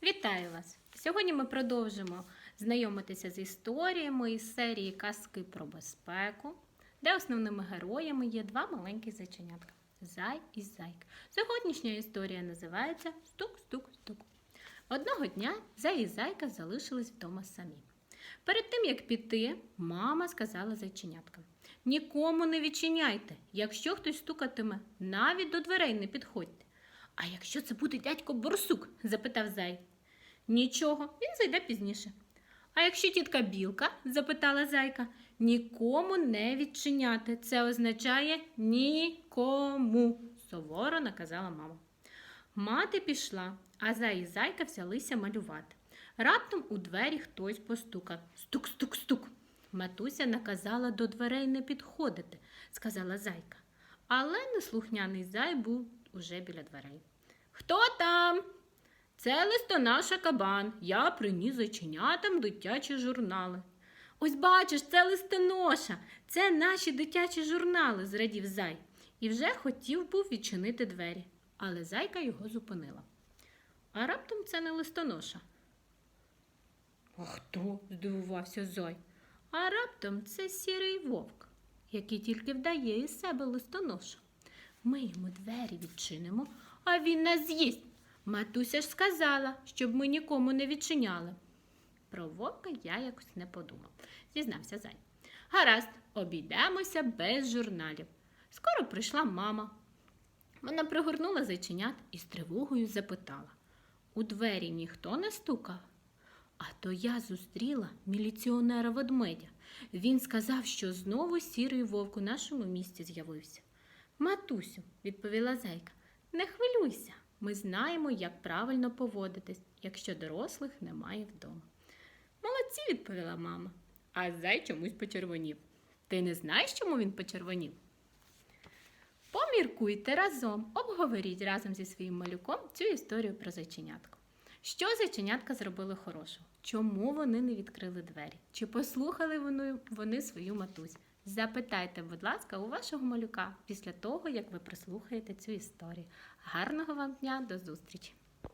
Вітаю вас! Сьогодні ми продовжимо знайомитися з історіями із серії «Казки про безпеку», де основними героями є два маленькі зайченятка – Зай і Зайка. Сьогоднішня історія називається «Стук-стук-стук». Одного дня Зай і Зайка залишились вдома самі. Перед тим, як піти, мама сказала зайченяткам: «Нікому не відчиняйте, якщо хтось стукатиме, навіть до дверей не підходьте». «А якщо це буде дядько Борсук?» – запитав Зай. «Нічого, він зайде пізніше». «А якщо тітка Білка?» – запитала Зайка. «Нікому не відчиняти. Це означає нікому», – суворо наказала мама. Мати пішла, а Зай і Зайка взялися малювати. Раптом у двері хтось постукав. «Стук-стук-стук». «Матуся наказала до дверей не підходити», – сказала Зайка. Але неслухняний Зай був уже біля дверей. «Хто там?» «Це листоноша Кабан. Я приніс зайченятам дитячі журнали». «Ось бачиш, це листоноша. Це наші дитячі журнали», – зрадів Зай. І вже хотів був відчинити двері. Але Зайка його зупинила. «А раптом це не листоноша?» «А хто?» – здивувався Зай. «А раптом це сірий вовк, який тільки вдає із себе листоноша. Ми йому двері відчинимо, а він нас з'їсть. Матуся ж сказала, щоб ми нікому не відчиняли». «Про вовка я якось не подумав», – зізнався Зай. «Гаразд, обійдемося без журналів». Скоро прийшла мама. Вона пригорнула зайченят і з тривогою запитала: «У двері ніхто не стукав?» «А то я зустріла міліціонера-ведмедя. Він сказав, що знову сірий вовк у нашому місті з'явився». «Матусю», – відповіла Зайка, – «не хвилюйся. Ми знаємо, як правильно поводитись, якщо дорослих немає вдома». «Молодці», – відповіла мама. А Зай чомусь почервонів. «Ти не знаєш, чому він почервонів?» Поміркуйте разом, обговоріть разом зі своїм малюком цю історію про зайченятко. Що зайченятка зробили хорошого? Чому вони не відкрили двері? Чи послухали вони свою матусь? Запитайте, будь ласка, у вашого малюка після того, як ви прослухаєте цю історію. Гарного вам дня, до зустрічі!